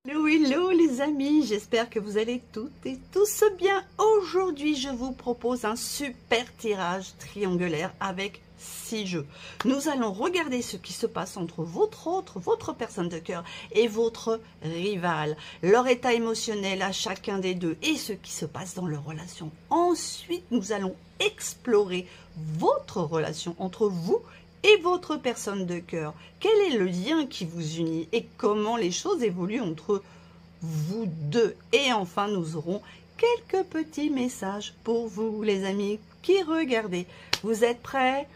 Hello, hello les amis, j'espère que vous allez toutes et tous bien. Aujourd'hui, je vous propose un super tirage triangulaire avec 6 jeux. Nous allons regarder ce qui se passe entre votre personne de cœur et votre rival, leur état émotionnel à chacun des deux et ce qui se passe dans leur relation. Ensuite, nous allons explorer votre relation entre vous et votre personne de cœur. Quel est le lien qui vous unit et comment les choses évoluent entre vous deux? Et enfin, nous aurons quelques petits messages pour vous, les amis, qui regardez. Vous êtes prêts?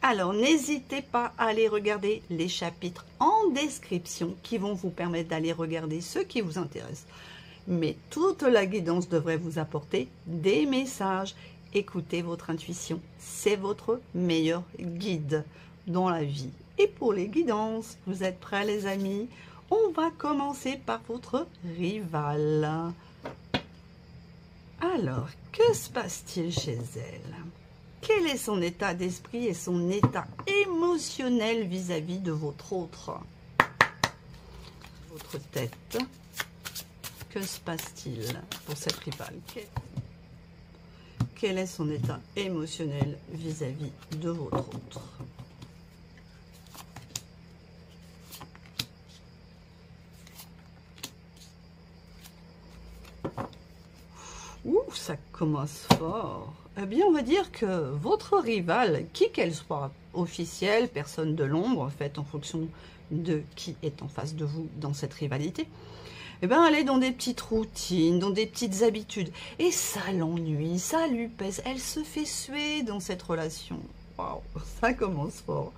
Alors, n'hésitez pas à aller regarder les chapitres en description qui vont vous permettre d'aller regarder ce qui vous intéresse. Mais toute la guidance devrait vous apporter des messages. Écoutez votre intuition, c'est votre meilleur guide dans la vie. Et pour les guidances, vous êtes prêts les amis? On va commencer par votre rival. Alors, que se passe-t-il chez elle? Quel est son état d'esprit et son état émotionnel vis-à-vis de votre autre? Votre tête. Que se passe-t-il pour cette rivale? Quel est son état émotionnel vis-à-vis de votre autre? Ouh, ça commence fort. Eh bien, on va dire que votre rival, qui qu'elle soit, officielle, personne de l'ombre, faites en fonction de qui est en face de vous dans cette rivalité, eh bien, elle est dans des petites routines, dans des petites habitudes. Et ça l'ennuie, ça lui pèse. Elle se fait suer dans cette relation. Waouh, ça commence fort.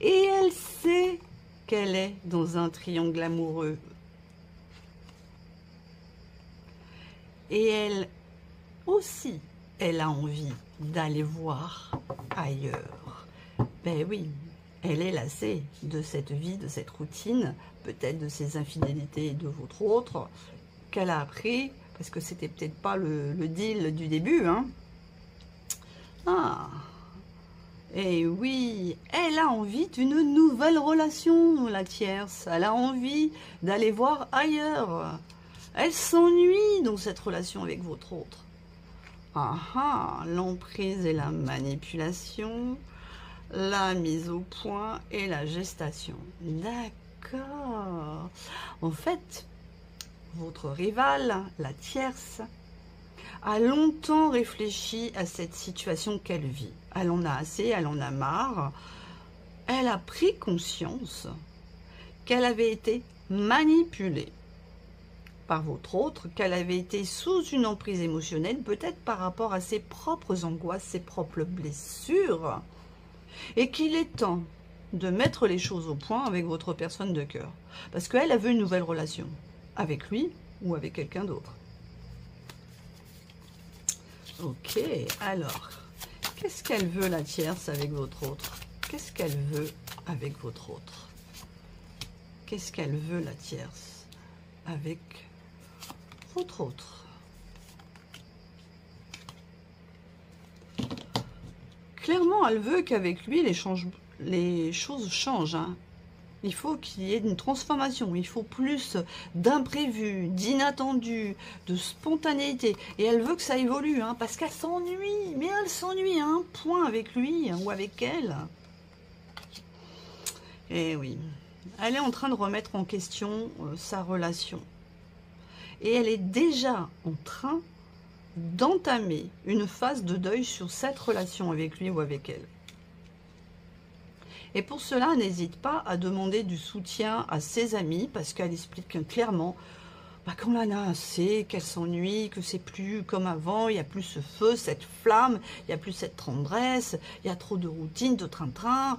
Et elle sait qu'elle est dans un triangle amoureux. Et elle aussi, elle a envie d'aller voir ailleurs. Ben oui, elle est lassée de cette vie, de cette routine, peut-être de ces infidélités de votre autre, qu'elle a appris, parce que c'était peut-être pas le deal du début, hein. Ah, et oui, elle a envie d'une nouvelle relation, la tierce. Elle a envie d'aller voir ailleurs. Elle s'ennuie dans cette relation avec votre autre. Ah ah, l'emprise et la manipulation, la mise au point et la gestation. D'accord. En fait, votre rivale, la tierce, a longtemps réfléchi à cette situation qu'elle vit. Elle en a assez, elle en a marre. Elle a pris conscience qu'elle avait été manipulée par votre autre, qu'elle avait été sous une emprise émotionnelle, peut-être par rapport à ses propres angoisses, ses propres blessures, et qu'il est temps de mettre les choses au point avec votre personne de cœur. Parce qu'elle a vu une nouvelle relation, avec lui ou avec quelqu'un d'autre. Ok, alors, qu'est-ce qu'elle veut la tierce avec votre autre? Qu'est-ce qu'elle veut avec votre autre? Qu'est-ce qu'elle veut la tierce avec votre autre? Clairement, elle veut qu'avec lui, les choses changent. Hein. Il faut qu'il y ait une transformation. Il faut plus d'imprévu, d'inattendu, de spontanéité. Et elle veut que ça évolue, hein, parce qu'elle s'ennuie. Mais elle s'ennuie à un point avec lui ou avec elle. Et oui, elle est en train de remettre en question sa relation. Et elle est déjà en train d'entamer une phase de deuil sur cette relation avec lui ou avec elle. Et pour cela, n'hésite pas à demander du soutien à ses amis, parce qu'elle explique clairement qu'on en a assez, qu'elle s'ennuie, que c'est plus comme avant, il n'y a plus ce feu, cette flamme, il n'y a plus cette tendresse, il y a trop de routine, de train-train.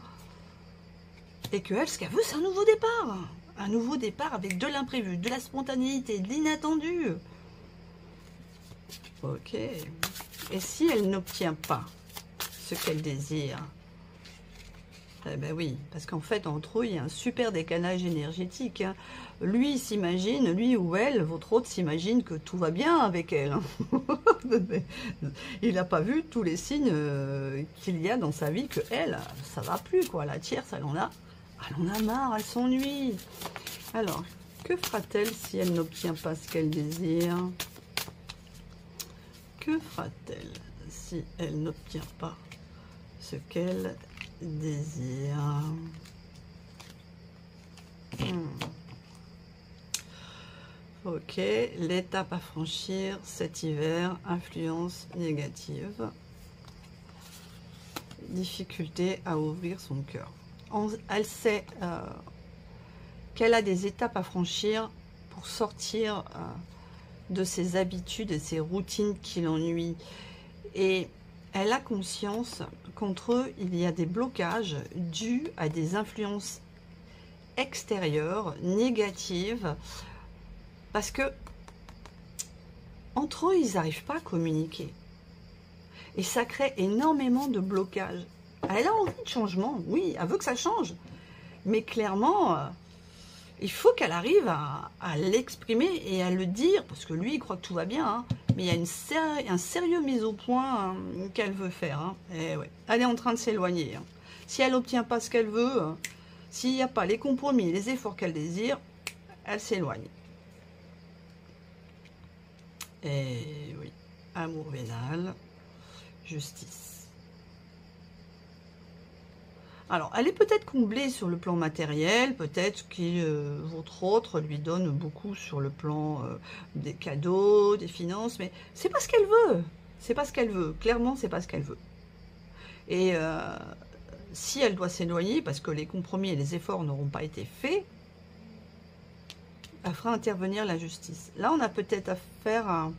Et qu'elle, ce qu'elle veut, c'est un nouveau départ. Un nouveau départ avec de l'imprévu, de la spontanéité, de l'inattendu. Ok. Et si elle n'obtient pas ce qu'elle désire? Eh ben oui, parce qu'en fait, entre eux, il y a un super décalage énergétique. Hein. Lui s'imagine, lui ou elle, votre autre s'imagine que tout va bien avec elle. Hein. Il n'a pas vu tous les signes qu'il y a dans sa vie que elle, ça va plus, quoi. La tierce, elle en a marre, elle s'ennuie. Alors, Que fera-t-elle si elle n'obtient pas ce qu'elle désire? Que fera-t-elle si elle n'obtient pas ce qu'elle désire? Ok, l'étape à franchir cet hiver, influence négative, difficulté à ouvrir son cœur. Elle sait qu'elle a des étapes à franchir pour sortir de ses habitudes et ses routines qui l'ennuient. Et elle a conscience qu'entre eux, il y a des blocages dus à des influences extérieures, négatives, parce que entre eux, ils n'arrivent pas à communiquer. Et ça crée énormément de blocages. Elle a envie de changement, oui, elle veut que ça change. Mais clairement, il faut qu'elle arrive à l'exprimer et à le dire, parce que lui, il croit que tout va bien, hein, mais il y a un sérieux mise au point qu'elle veut faire. Hein. Et ouais, elle est en train de s'éloigner. Hein. Si elle n'obtient pas ce qu'elle veut, s'il n'y a pas les compromis, les efforts qu'elle désire, elle s'éloigne. Et oui, amour vénal, justice. Alors, elle est peut-être comblée sur le plan matériel, peut-être que votre autre lui donne beaucoup sur le plan des cadeaux, des finances, mais c'est pas ce qu'elle veut. C'est pas ce qu'elle veut. Clairement, c'est pas ce qu'elle veut. Et si elle doit s'éloigner, parce que les compromis et les efforts n'auront pas été faits, elle fera intervenir la justice. Là, on a peut-être affaire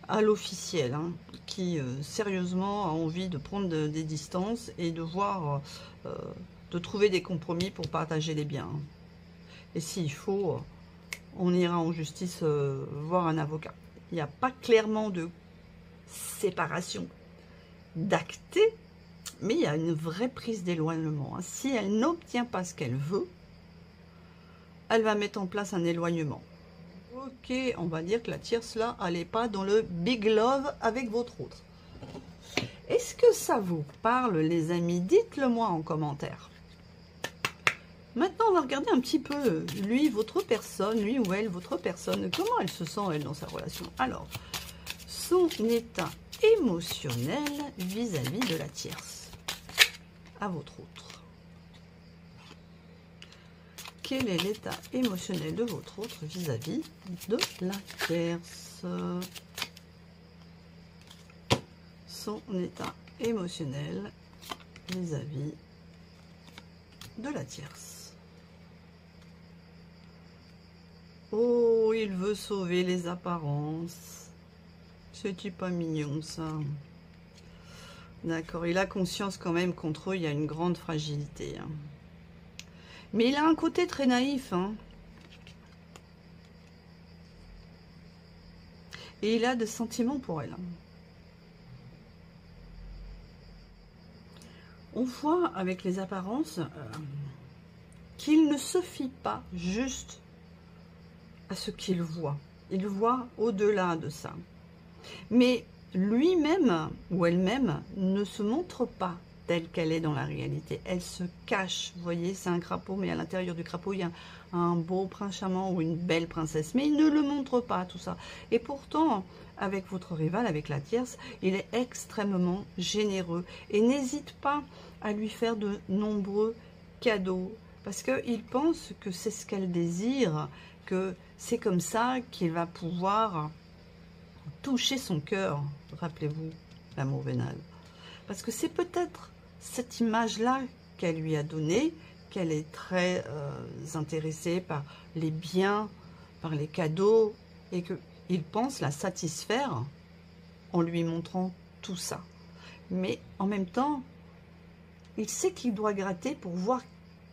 à l'officiel, hein, qui sérieusement a envie de prendre des distances et de voir, de trouver des compromis pour partager les biens. Et s'il faut, on ira en justice voir un avocat. Il n'y a pas clairement de séparation d'actée, mais il y a une vraie prise d'éloignement. Hein. Si elle n'obtient pas ce qu'elle veut, elle va mettre en place un éloignement. Ok, on va dire que la tierce là, elle n'est pas dans le big love avec votre autre. Est-ce que ça vous parle, les amis? Dites-le moi en commentaire. Maintenant, on va regarder un petit peu, lui, votre personne, lui ou elle, votre personne, comment elle se sent, elle, dans sa relation. Alors, son état émotionnel vis-à-vis de la tierce, à votre autre. Quel est l'état émotionnel de votre autre vis-à-vis de la tierce? Son état émotionnel vis-à-vis de la tierce. Oh, il veut sauver les apparences. C'est-tu pas mignon, ça? D'accord, il a conscience quand même qu'entre eux, il y a une grande fragilité. Hein. Mais il a un côté très naïf. Hein. Et il a des sentiments pour elle. On voit avec les apparences qu'il ne se fie pas juste à ce qu'il voit. Il voit au-delà de ça. Mais lui-même ou elle-même ne se montre pas telle qu'elle est dans la réalité. Elle se cache. Vous voyez, c'est un crapaud, mais à l'intérieur du crapaud, il y a un beau prince charmant ou une belle princesse. Mais il ne le montre pas, tout ça. Et pourtant, avec votre rival, avec la tierce, il est extrêmement généreux. Et n'hésite pas à lui faire de nombreux cadeaux. Parce qu'il pense que c'est ce qu'elle désire, que c'est comme ça qu'il va pouvoir toucher son cœur. Rappelez-vous, l'amour vénal. Parce que c'est peut-être cette image-là qu'elle lui a donnée, qu'elle est très intéressée par les biens, par les cadeaux, et qu'il pense la satisfaire en lui montrant tout ça. Mais en même temps, il sait qu'il doit gratter pour voir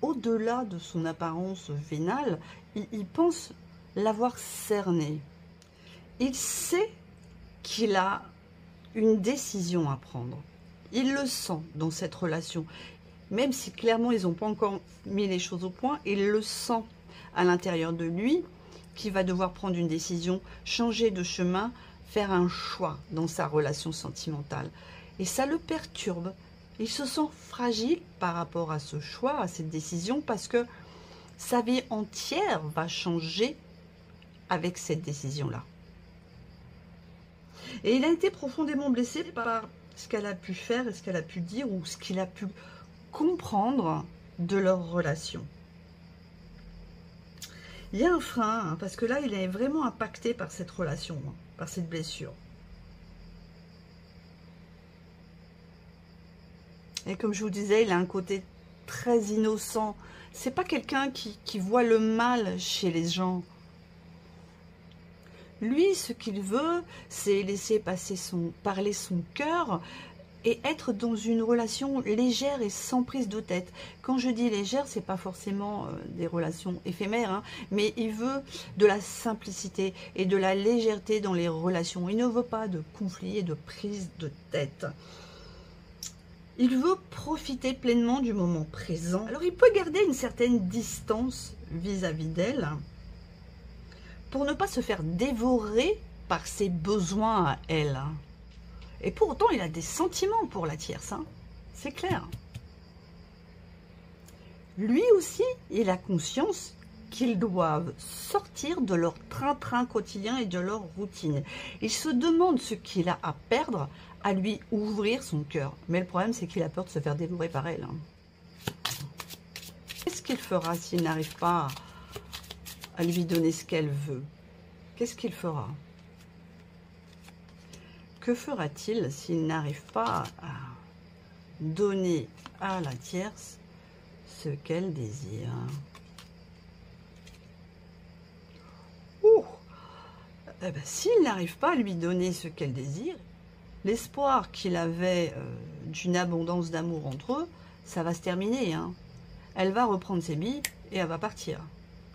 au-delà de son apparence vénale. Il pense l'avoir cernée. Il sait qu'il a une décision à prendre. Il le sent dans cette relation. Même si clairement ils n'ont pas encore mis les choses au point, il le sent à l'intérieur de lui qu'il va devoir prendre une décision, changer de chemin, faire un choix dans sa relation sentimentale. Et ça le perturbe. Il se sent fragile par rapport à ce choix, à cette décision, parce que sa vie entière va changer avec cette décision-là. Et il a été profondément blessé par ce qu'elle a pu faire, et ce qu'elle a pu dire, ou ce qu'il a pu comprendre de leur relation. Il y a un frein, hein, parce que là, il est vraiment impacté par cette relation, hein, par cette blessure. Et comme je vous disais, il a un côté très innocent. C'est pas quelqu'un qui voit le mal chez les gens. Lui, ce qu'il veut, c'est laisser parler son cœur et être dans une relation légère et sans prise de tête. Quand je dis légère, c'est pas forcément des relations éphémères, hein, mais il veut de la simplicité et de la légèreté dans les relations. Il ne veut pas de conflit et de prise de tête. Il veut profiter pleinement du moment présent. Alors, il peut garder une certaine distance vis-à-vis d'elle pour ne pas se faire dévorer par ses besoins à elle. Et pour autant, il a des sentiments pour la tierce, hein. C'est clair. Lui aussi, il a conscience qu'ils doivent sortir de leur train-train quotidien et de leur routine. Il se demande ce qu'il a à perdre à lui ouvrir son cœur. Mais le problème, c'est qu'il a peur de se faire dévorer par elle, hein. Qu'est-ce qu'il fera s'il n'arrive pas à lui donner ce qu'elle veut? Qu'est-ce qu'il fera? Que fera-t-il s'il n'arrive pas à donner à la tierce ce qu'elle désire? Eh ben, s'il n'arrive pas à lui donner ce qu'elle désire, l'espoir qu'il avait d'une abondance d'amour entre eux, ça va se terminer, hein. Elle va reprendre ses billes et elle va partir.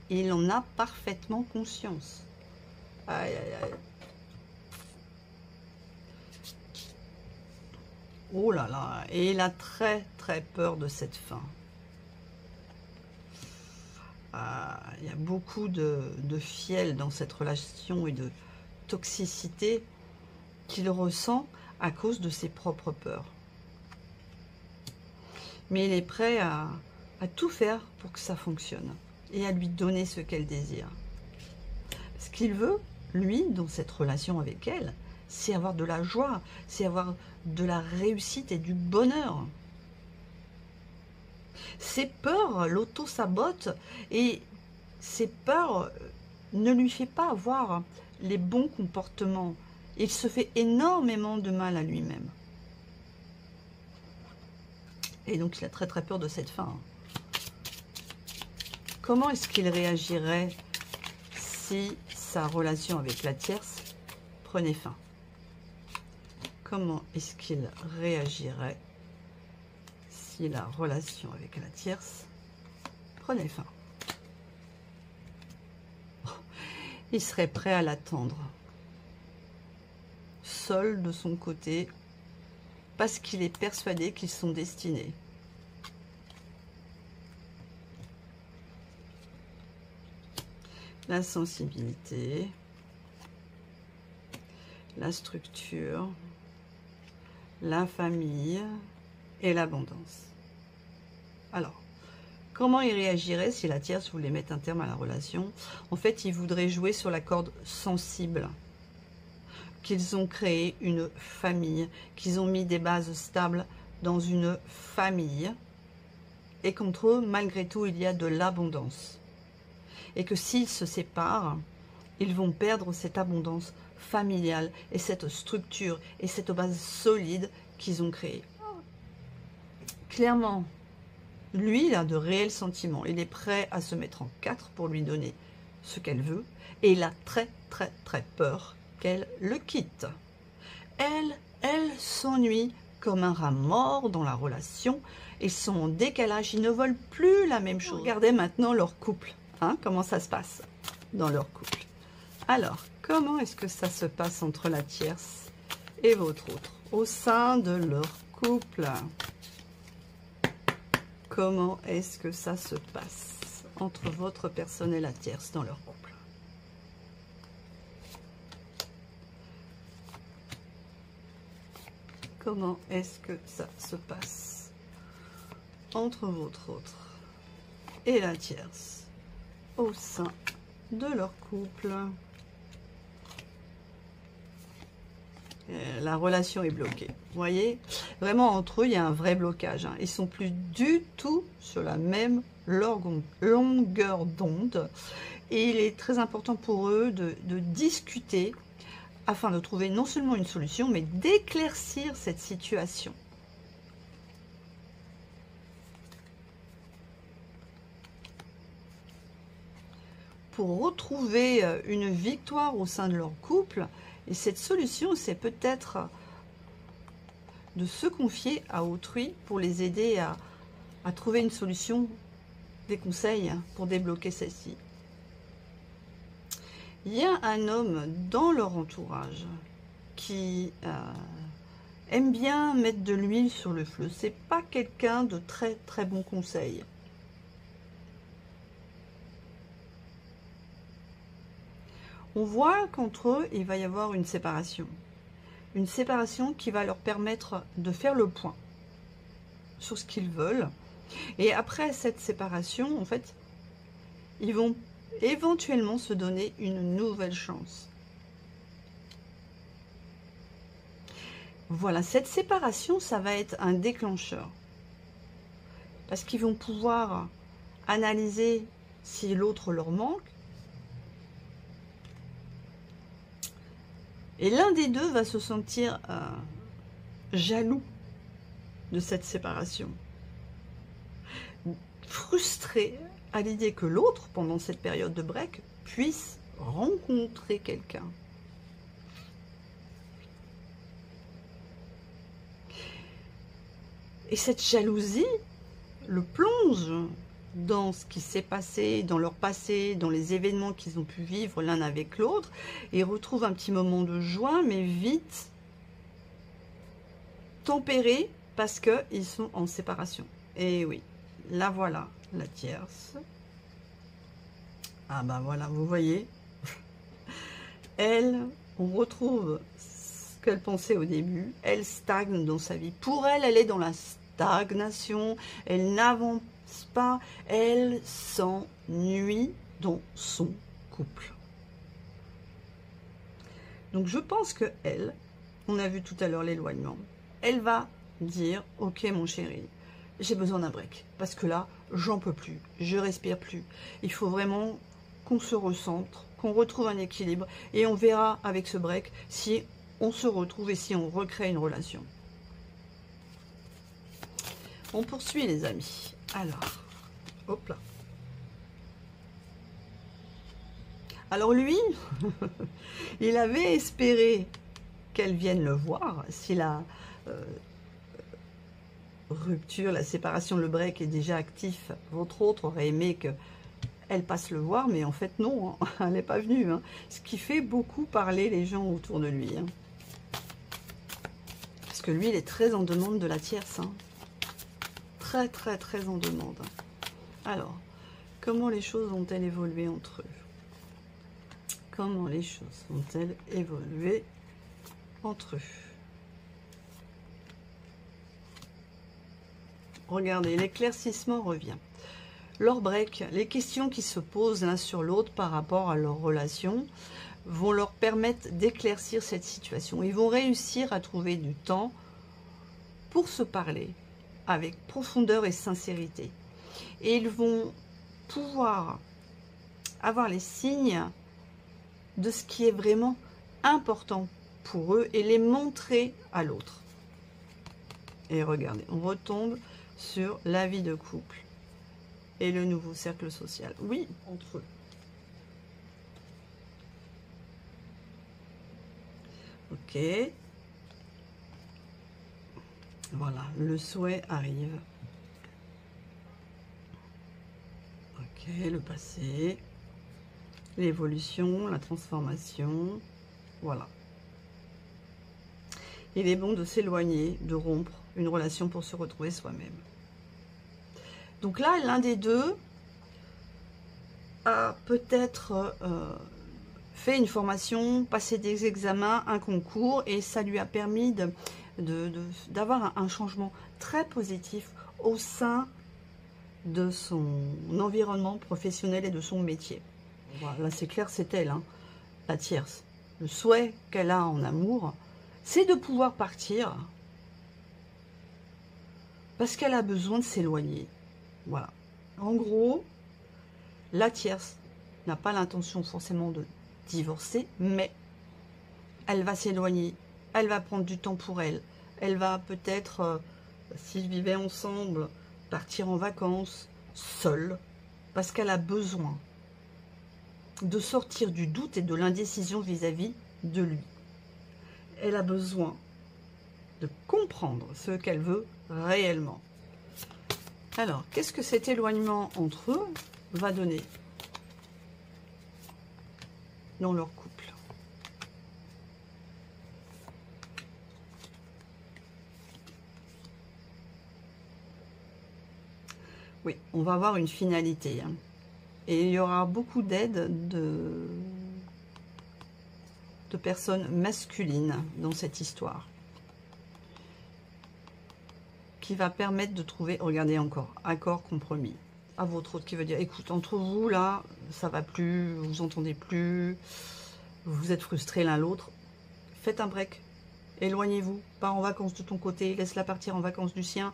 Il en a parfaitement conscience. Aïe, aïe, aïe. Oh là là, et il a très très peur de cette fin. Il y a beaucoup de fiel dans cette relation et de toxicité qu'il ressent à cause de ses propres peurs. Mais il est prêt à tout faire pour que ça fonctionne et à lui donner ce qu'elle désire. Ce qu'il veut, lui, dans cette relation avec elle, c'est avoir de la joie, c'est avoir de la réussite et du bonheur. Ses peurs l'auto-sabotent et ses peurs ne lui fait pas avoir les bons comportements. Il se fait énormément de mal à lui-même. Et donc il a très très peur de cette fin. Comment est-ce qu'il réagirait si sa relation avec la tierce prenait fin? Comment est-ce qu'il réagirait si la relation avec la tierce prenait fin? Il serait prêt à l'attendre, seul de son côté, parce qu'il est persuadé qu'ils sont destinés. La sensibilité, la structure, la famille et l'abondance. Alors, comment il réagirait si la tierce voulait mettre un terme à la relation? En fait, il voudrait jouer sur la corde sensible, qu'ils ont créé une famille, qu'ils ont mis des bases stables dans une famille, et qu'entre eux, malgré tout, il y a de l'abondance. Et que s'ils se séparent, ils vont perdre cette abondance familiale et cette structure et cette base solide qu'ils ont créée. Clairement, lui, il a de réels sentiments. Il est prêt à se mettre en quatre pour lui donner ce qu'elle veut. Et il a très, très, très peur qu'elle le quitte. Elle s'ennuie comme un rat mort dans la relation. Ils sont en décalage. Ils ne veulent plus la même chose. Regardez maintenant leur couple. Hein, comment ça se passe dans leur couple. Alors, comment est-ce que ça se passe entre la tierce et votre autre au sein de leur couple? Comment est-ce que ça se passe entre votre personne et la tierce dans leur couple? Comment est-ce que ça se passe entre votre autre et la tierce au sein de leur couple. La relation est bloquée. Vous voyez, vraiment entre eux, il y a un vrai blocage. Hein. Ils ne sont plus du tout sur la même longueur d'onde. Et il est très important pour eux de discuter afin de trouver non seulement une solution, mais d'éclaircir cette situation. Pour retrouver une victoire au sein de leur couple, et cette solution, c'est peut-être de se confier à autrui pour les aider à trouver une solution, des conseils pour débloquer celle-ci. Il y a un homme dans leur entourage qui aime bien mettre de l'huile sur le feu. C'est pas quelqu'un de très très bon conseil. On voit qu'entre eux, il va y avoir une séparation. Une séparation qui va leur permettre de faire le point sur ce qu'ils veulent. Et après cette séparation, en fait, ils vont éventuellement se donner une nouvelle chance. Voilà, cette séparation, ça va être un déclencheur. Parce qu'ils vont pouvoir analyser si l'autre leur manque. Et l'un des deux va se sentir jaloux de cette séparation. Frustré à l'idée que l'autre, pendant cette période de break, puisse rencontrer quelqu'un. Et cette jalousie le plonge dans ce qui s'est passé, dans leur passé, dans les événements qu'ils ont pu vivre l'un avec l'autre, et retrouvent un petit moment de joie, mais vite tempéré parce qu'ils sont en séparation. Et oui, là voilà, la tierce. Ah ben voilà, vous voyez, elle, on retrouve ce qu'elle pensait au début, elle stagne dans sa vie. Pour elle, elle est dans la stagnation, elle n'avance pas, elle s'ennuie dans son couple. Donc je pense que elle, on a vu tout à l'heure l'éloignement, elle va dire, ok mon chéri, j'ai besoin d'un break, parce que là, j'en peux plus, je respire plus. Il faut vraiment qu'on se recentre, qu'on retrouve un équilibre, et on verra avec ce break si on se retrouve et si on recrée une relation. On poursuit les amis. Alors, hop là. Alors lui, il avait espéré qu'elle vienne le voir, si la rupture, la séparation, le break est déjà actif. Votre autre aurait aimé qu'elle passe le voir, mais en fait non, hein, elle n'est pas venue. Hein. Ce qui fait beaucoup parler les gens autour de lui. Hein. Parce que lui, il est très en demande de la tierce. Hein. Très, très, très en demande. Alors, comment les choses ont-elles évolué entre eux? Comment les choses ont-elles évolué entre eux? Regardez, l'éclaircissement revient. Leur break, les questions qui se posent l'un sur l'autre par rapport à leur relation vont leur permettre d'éclaircir cette situation. Ils vont réussir à trouver du temps pour se parler avec profondeur et sincérité. Et ils vont pouvoir avoir les signes de ce qui est vraiment important pour eux et les montrer à l'autre. Et regardez, on retombe sur la vie de couple et le nouveau cercle social. Oui, entre eux. Ok. Voilà, le souhait arrive. Ok, le passé, l'évolution, la transformation. Voilà. Il est bon de s'éloigner, de rompre une relation pour se retrouver soi-même. Donc là, l'un des deux a peut-être fait une formation, passé des examens, un concours, et ça lui a permis d'avoir un changement très positif au sein de son environnement professionnel et de son métier. Voilà, là c'est clair, c'est elle, hein, la tierce. Le souhait qu'elle a en amour, c'est de pouvoir partir parce qu'elle a besoin de s'éloigner. Voilà. En gros, la tierce n'a pas l'intention forcément de divorcer, mais elle va s'éloigner, elle va prendre du temps pour elle. Elle va peut-être, s'ils vivaient ensemble, partir en vacances, seule, parce qu'elle a besoin de sortir du doute et de l'indécision vis-à-vis de lui. Elle a besoin de comprendre ce qu'elle veut réellement. Alors, qu'est-ce que cet éloignement entre eux va donner dans leur couple? Oui, on va avoir une finalité, hein. Et il y aura beaucoup d'aide de personnes masculines dans cette histoire, qui va permettre de trouver, regardez encore, accord, compromis. À votre autre qui veut dire, écoute, entre vous, là, ça va plus, vous vous entendez plus, vous êtes frustrés l'un l'autre, faites un break, éloignez-vous, pars en vacances de ton côté, laisse-la partir en vacances du sien,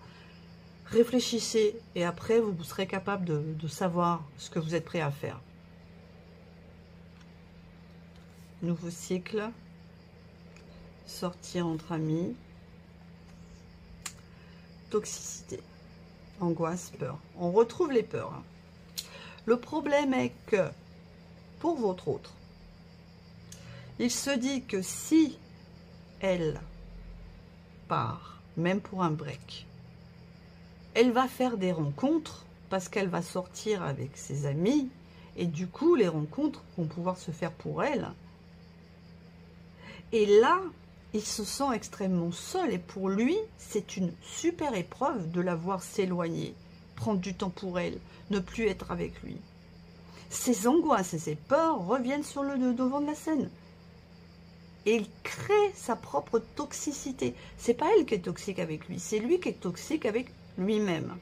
réfléchissez, et après, vous serez capable de savoir ce que vous êtes prêt à faire. Nouveau cycle, sortir entre amis, toxicité, angoisse, peur. On retrouve les peurs. Le problème est que, pour votre autre, il se dit que si elle part, même pour un break, elle va faire des rencontres parce qu'elle va sortir avec ses amis et du coup, les rencontres vont pouvoir se faire pour elle. Et là, il se sent extrêmement seul et pour lui, c'est une super épreuve de la voir s'éloigner, prendre du temps pour elle, ne plus être avec lui. Ses angoisses et ses peurs reviennent sur le devant de la scène. Et il crée sa propre toxicité. C'est pas elle qui est toxique avec lui, c'est lui qui est toxique avec lui-même.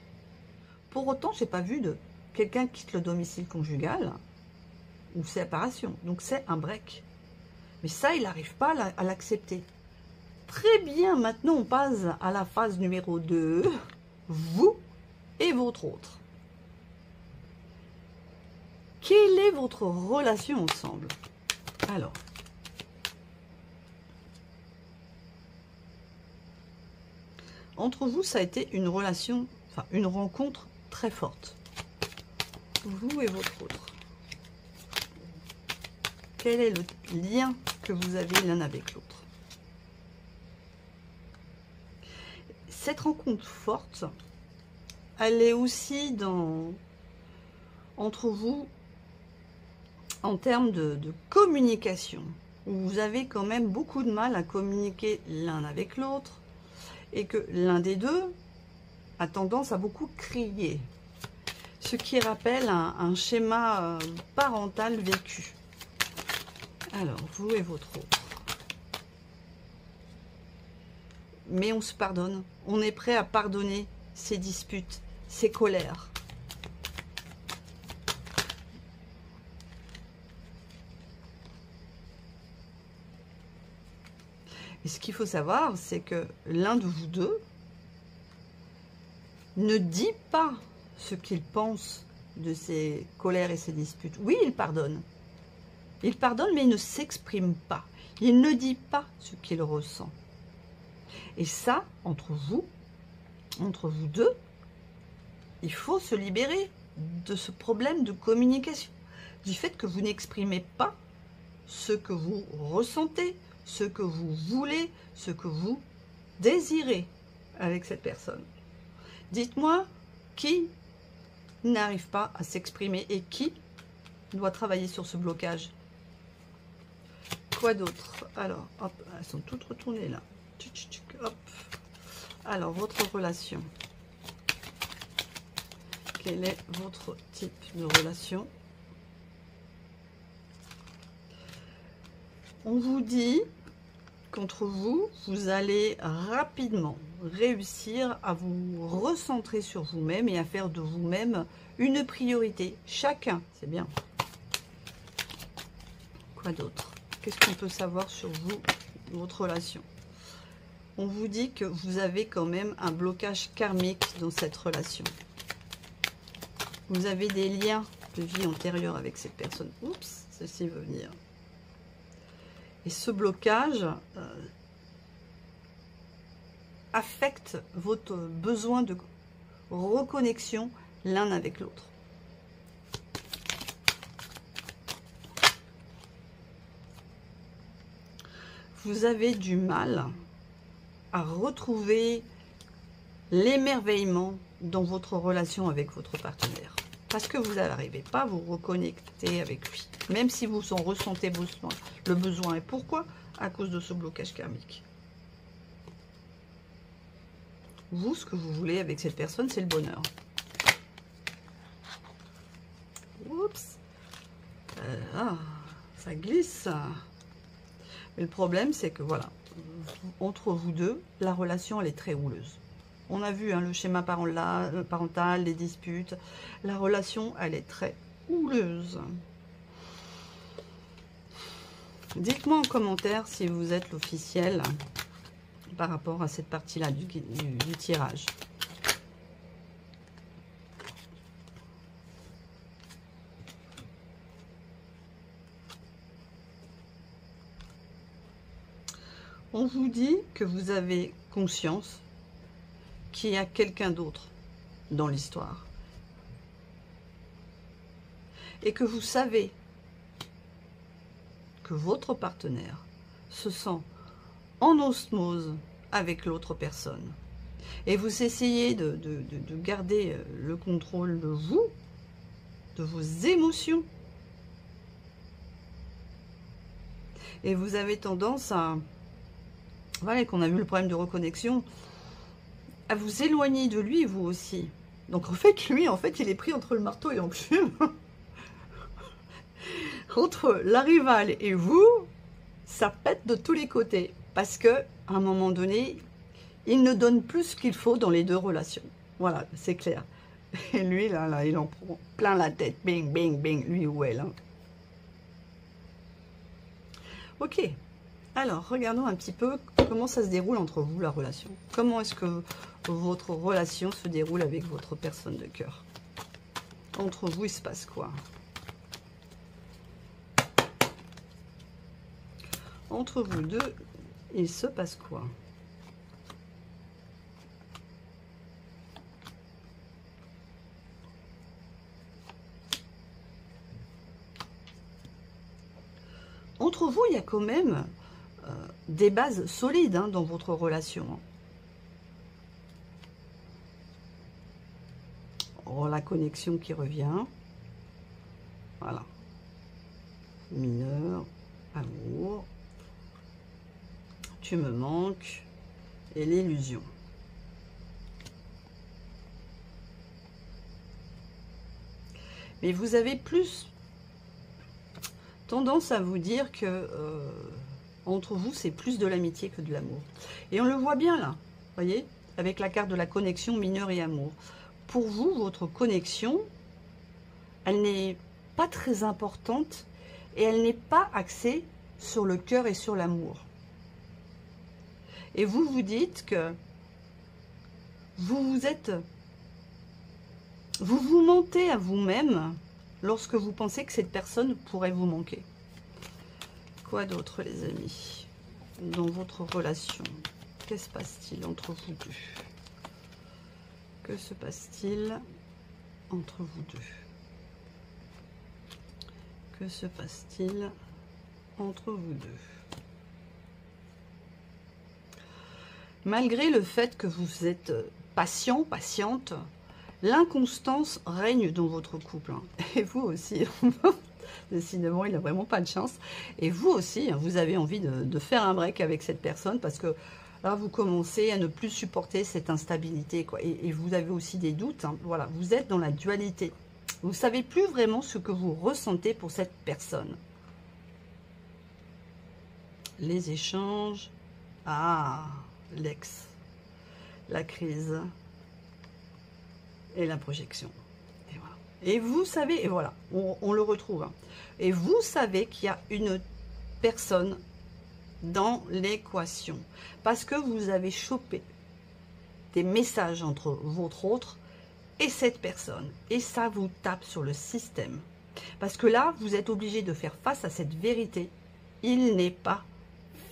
Pour autant, j'ai pas vu de quelqu'un qui quitte le domicile conjugal ou séparation. Donc c'est un break. Mais ça, il n'arrive pas à l'accepter. Très bien, maintenant on passe à la phase numéro 2. Vous et votre autre. Quelle est votre relation ensemble? Alors, entre vous, ça a été une relation, enfin une rencontre très forte. Vous et votre autre. Quel est le lien que vous avez l'un avec l'autre? Cette rencontre forte, elle est aussi entre vous en termes de communication. Vous avez quand même beaucoup de mal à communiquer l'un avec l'autre et que l'un des deux a tendance à beaucoup crier. Ce qui rappelle un schéma parental vécu. Alors, vous et votre autre. Mais on se pardonne. On est prêt à pardonner ces disputes, ces colères. Et ce qu'il faut savoir, c'est que l'un de vous deux ne dit pas ce qu'il pense de ses colères et ses disputes. Oui, il pardonne. Il pardonne, mais il ne s'exprime pas. Il ne dit pas ce qu'il ressent. Et ça, entre vous deux, il faut se libérer de ce problème de communication. Du fait que vous n'exprimez pas ce que vous ressentez, ce que vous voulez, ce que vous désirez avec cette personne. Dites-moi qui n'arrive pas à s'exprimer et qui doit travailler sur ce blocage. Quoi d'autre? Alors, hop, elles sont toutes retournées là. Hop. Alors, votre relation. Quel est votre type de relation? On vous dit qu'entre vous, vous allez rapidement réussir à vous recentrer sur vous-même et à faire de vous-même une priorité. Chacun, c'est bien. Quoi d'autre? Qu'est-ce qu'on peut savoir sur vous, votre relation? On vous dit que vous avez quand même un blocage karmique dans cette relation. Vous avez des liens de vie antérieure avec cette personne. Oups, ceci veut venir. Et ce blocage affecte votre besoin de reconnexion l'un avec l'autre. Vous avez du mal à retrouver l'émerveillement dans votre relation avec votre partenaire. Parce que vous n'arrivez pas à vous reconnecter avec lui. Même si vous en ressentez le besoin. Et pourquoi? À cause de ce blocage karmique. Vous, ce que vous voulez avec cette personne, c'est le bonheur. Oups. Ça glisse. Mais le problème, c'est que voilà, entre vous deux, la relation, elle est très houleuse. On a vu le schéma parental, les disputes. La relation, elle est très houleuse. Dites-moi en commentaire si vous êtes l'officiel par rapport à cette partie-là du tirage. On vous dit que vous avez conscience qu'il y a quelqu'un d'autre dans l'histoire. Et que vous savez que votre partenaire se sent en osmose avec l'autre personne. Et vous essayez de garder le contrôle de vous, de vos émotions. Et vous avez tendance à... Voilà, qu'on a vu le problème de reconnexion, à vous éloigner de lui, vous aussi. Donc en fait, lui, il est pris entre le marteau et l'enclume. Entre la rivale et vous, ça pète de tous les côtés. Parce que à un moment donné, il ne donne plus ce qu'il faut dans les deux relations. Voilà, c'est clair. Et lui, là, il en prend plein la tête. Bing, bing, bing, lui ou elle. Hein. Ok. Alors, regardons un petit peu comment ça se déroule entre vous, la relation. Comment est-ce que votre relation se déroule avec votre personne de cœur? Entre vous, il se passe quoi? Entre vous deux, il se passe quoi? Entre vous, il y a quand même des bases solides dans votre relation. Oh, la connexion qui revient. Voilà. Mineur, amour. Tu me manques. Et l'illusion. Mais vous avez plus tendance à vous dire que entre vous, c'est plus de l'amitié que de l'amour. Et on le voit bien là, voyez, avec la carte de la connexion mineur et amour. Pour vous, votre connexion, elle n'est pas très importante et elle n'est pas axée sur le cœur et sur l'amour. Et vous vous dites que vous vous mentez à vous-même lorsque vous pensez que cette personne pourrait vous manquer. Quoi d'autre, les amis, dans votre relation? Que se passe-t-il entre vous deux? Que se passe-t-il entre vous deux? Que se passe-t-il entre vous deux? Malgré le fait que vous êtes patient, patiente, l'inconstance règne dans votre couple. Et vous aussi. Décidément, il n'a vraiment pas de chance. Et vous aussi, vous avez envie de faire un break avec cette personne parce que là, vous commencez à ne plus supporter cette instabilité, quoi. Et vous avez aussi des doutes. Hein. Voilà, vous êtes dans la dualité. Vous ne savez plus vraiment ce que vous ressentez pour cette personne. Les échanges. Ah, l'ex. la crise et la projection. Et, voilà. Et vous savez, et voilà, on le retrouve. Hein. Et vous savez qu'il y a une personne dans l'équation. Parce que vous avez chopé des messages entre votre autre et cette personne. Et ça vous tape sur le système. Parce que là, vous êtes obligé de faire face à cette vérité. Il n'est pas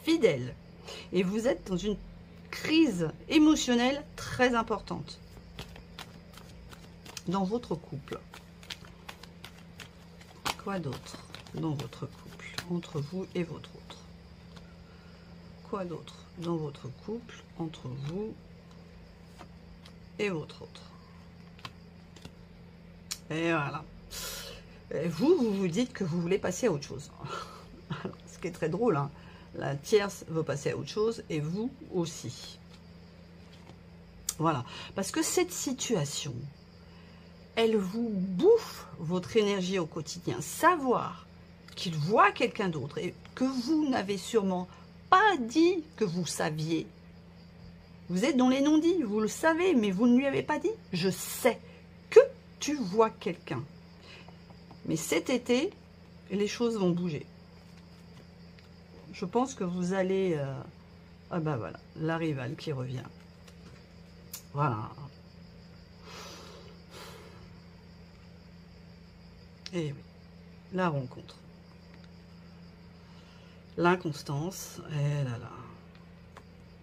fidèle. Et vous êtes dans une crise émotionnelle très importante dans votre couple. Quoi d'autre dans votre couple, entre vous et votre autre? Quoi d'autre dans votre couple, entre vous et votre autre? Et voilà. Et vous vous dites que vous voulez passer à autre chose. Alors, ce qui est très drôle, hein. La tierce veut passer à autre chose et vous aussi. Voilà. Parce que cette situation, elle vous bouffe votre énergie au quotidien. Savoir qu'il voit quelqu'un d'autre et que vous n'avez sûrement pas dit que vous saviez. Vous êtes dans les non-dits, vous le savez, mais vous ne lui avez pas dit. Je sais que tu vois quelqu'un. Mais cet été, les choses vont bouger. Je pense que vous allez... Ah ben voilà, la rivale qui revient. Voilà. Et oui, la rencontre. L'inconstance, et là là.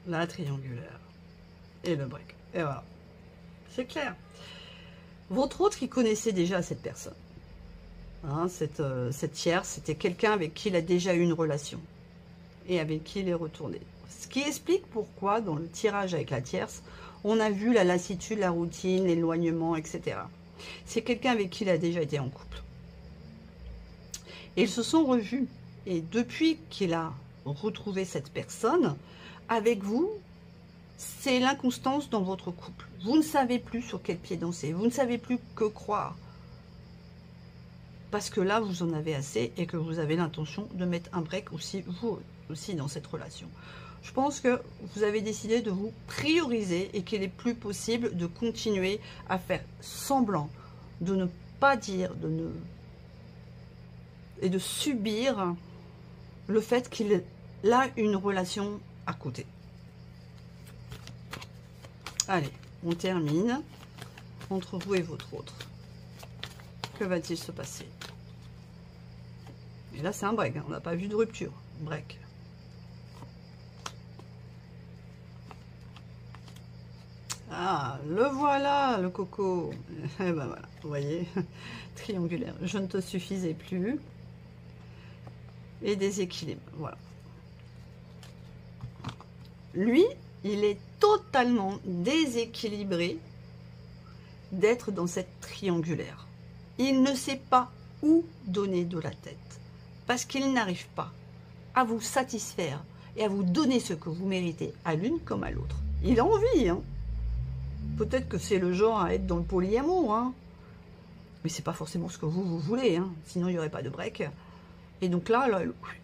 La triangulaire. Et le break. Et voilà. C'est clair. Votre autre qui connaissait déjà cette personne. Hein, cette tierce, c'était quelqu'un avec qui il a déjà eu une relation. Et avec qui il est retourné. Ce qui explique pourquoi, dans le tirage avec la tierce, on a vu la lassitude, la routine, l'éloignement, etc. C'est quelqu'un avec qui il a déjà été en couple. Et ils se sont revus. Et depuis qu'il a retrouvé cette personne, avec vous, c'est l'inconstance dans votre couple. Vous ne savez plus sur quel pied danser. Vous ne savez plus que croire. Parce que là, vous en avez assez et que vous avez l'intention de mettre un break aussi, vous aussi, dans cette relation. Je pense que vous avez décidé de vous prioriser et qu'il n'est plus possible de continuer à faire semblant, de ne pas dire, et de subir le fait qu'il a une relation à côté. Allez, on termine entre vous et votre autre. Que va-t-il se passer? Et là, c'est un break. Hein. On n'a pas vu de rupture. Break. Ah, le voilà, le coco. Et ben voilà, vous voyez, triangulaire. Je ne te suffisais plus. Et déséquilibre, voilà. Lui, il est totalement déséquilibré d'être dans cette triangulaire. Il ne sait pas où donner de la tête. Parce qu'il n'arrive pas à vous satisfaire et à vous donner ce que vous méritez à l'une comme à l'autre. Il a envie, hein. Peut-être que c'est le genre à être dans le polyamour, hein. Mais c'est pas forcément ce que vous voulez, hein. Sinon il n'y aurait pas de break. Et donc là,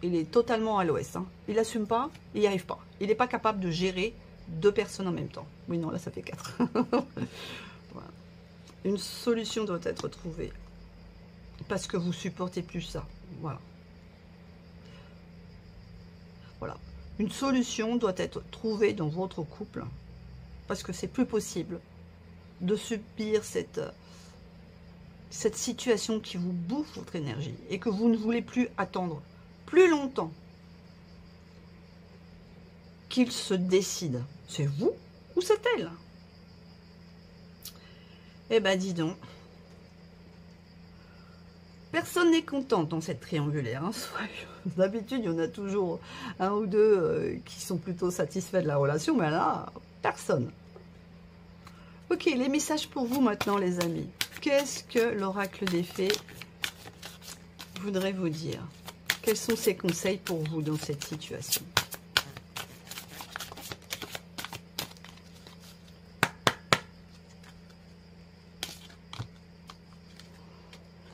il est totalement à l'ouest. Hein. Il n'assume pas, il n'y arrive pas. Il n'est pas capable de gérer 2 personnes en même temps. Oui, non, là, ça fait 4. Voilà. Une solution doit être trouvée. Parce que vous supportez plus ça. Voilà. Voilà. Une solution doit être trouvée dans votre couple. Parce que c'est plus possible de subir cette situation qui vous bouffe votre énergie et que vous ne voulez plus attendre plus longtemps qu'il se décide. C'est vous ou c'est elle? Eh ben dis donc, personne n'est content dans cette triangulaire. Hein. D'habitude, il y en a toujours un ou deux qui sont plutôt satisfaits de la relation, mais là, personne. Ok, les messages pour vous maintenant, les amis. Qu'est-ce que l'oracle des fées voudrait vous dire? Quels sont ses conseils pour vous dans cette situation?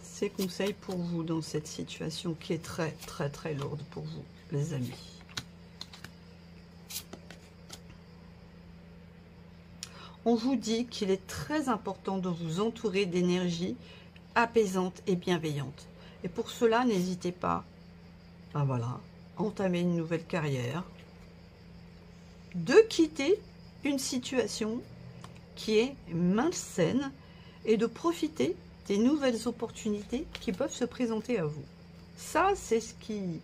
Ses conseils pour vous dans cette situation qui est très, très, très lourde pour vous, les amis. on vous dit qu'il est très important de vous entourer d'énergie apaisante et bienveillante. Et pour cela, n'hésitez pas à entamer une nouvelle carrière, de quitter une situation qui est malsaine et de profiter des nouvelles opportunités qui peuvent se présenter à vous. Ça, c'est ce qui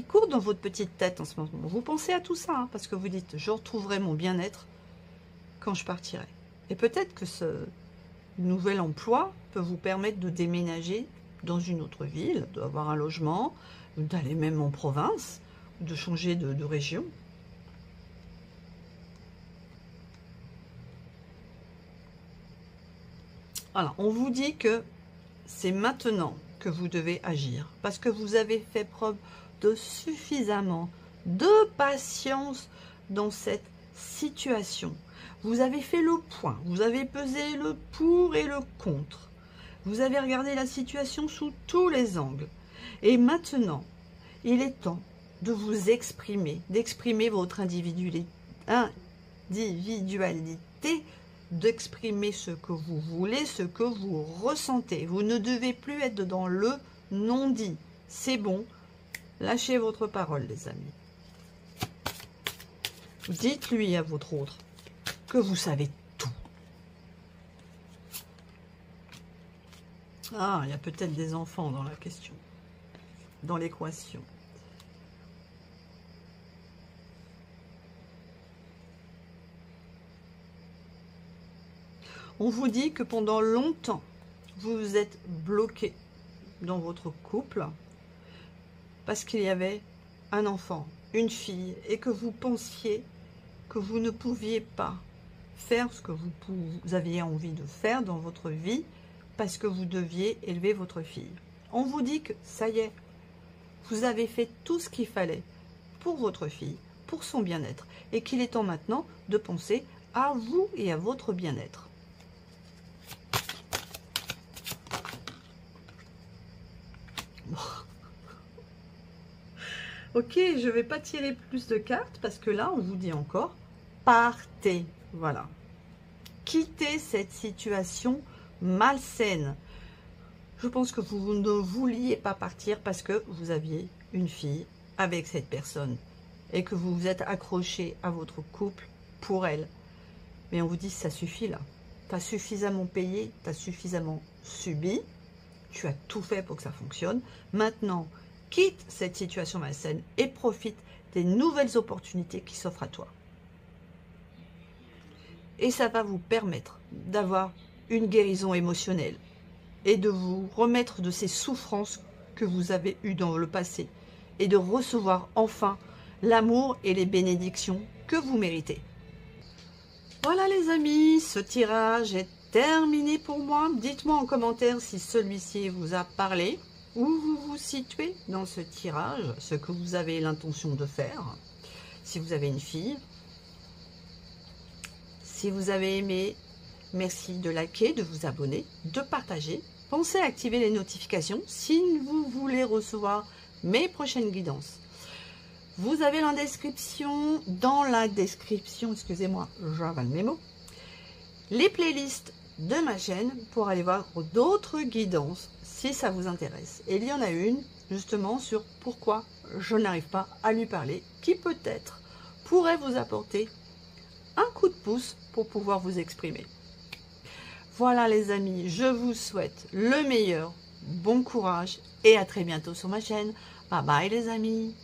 court dans votre petite tête en ce moment. Vous pensez à tout ça, hein, parce que vous dites, je retrouverai mon bien-être quand je partirai. Et peut-être que ce nouvel emploi peut vous permettre de déménager dans une autre ville, d'avoir un logement, d'aller même en province, de changer de région. Alors, on vous dit que c'est maintenant que vous devez agir, parce que vous avez fait preuve de suffisamment de patience dans cette situation. Vous avez fait le point, vous avez pesé le pour et le contre. Vous avez regardé la situation sous tous les angles. Et maintenant, il est temps de vous exprimer, d'exprimer votre individualité, d'exprimer ce que vous voulez, ce que vous ressentez. Vous ne devez plus être dans le non-dit. C'est bon, lâchez votre parole, les amis. Dites-lui à votre autre que vous savez tout. Ah, il y a peut-être des enfants dans la question, dans l'équation. On vous dit que pendant longtemps, vous vous êtes bloqué dans votre couple parce qu'il y avait un enfant, une fille, et que vous pensiez que vous ne pouviez pas faire ce que vous aviez envie de faire dans votre vie parce que vous deviez élever votre fille. On vous dit que ça y est, vous avez fait tout ce qu'il fallait pour votre fille, pour son bien-être, et qu'il est temps maintenant de penser à vous et à votre bien-être. Ok, je ne vais pas tirer plus de cartes parce que là, on vous dit encore, partez. Voilà. Quittez cette situation malsaine. Je pense que vous ne vouliez pas partir parce que vous aviez une fille avec cette personne et que vous vous êtes accroché à votre couple pour elle. Mais on vous dit, ça suffit là. Tu as suffisamment payé, tu as suffisamment subi. Tu as tout fait pour que ça fonctionne. Maintenant, quitte cette situation malsaine et profite des nouvelles opportunités qui s'offrent à toi. Et ça va vous permettre d'avoir une guérison émotionnelle et de vous remettre de ces souffrances que vous avez eues dans le passé et de recevoir enfin l'amour et les bénédictions que vous méritez. Voilà les amis, ce tirage est terminé pour moi. Dites-moi en commentaire si celui-ci vous a parlé, où vous vous situez dans ce tirage, ce que vous avez l'intention de faire. Si vous avez une fille, si vous avez aimé, merci de liker, de vous abonner, de partager. Pensez à activer les notifications si vous voulez recevoir mes prochaines guidances. Vous avez dans la description, excusez-moi, j'avale mes mots, les playlists de ma chaîne pour aller voir d'autres guidances si ça vous intéresse. Et il y en a une justement sur pourquoi je n'arrive pas à lui parler, qui peut-être pourrait vous apporter un coup de pouce pour pouvoir vous exprimer. Voilà les amis, je vous souhaite le meilleur, bon courage et à très bientôt sur ma chaîne. Bye bye les amis.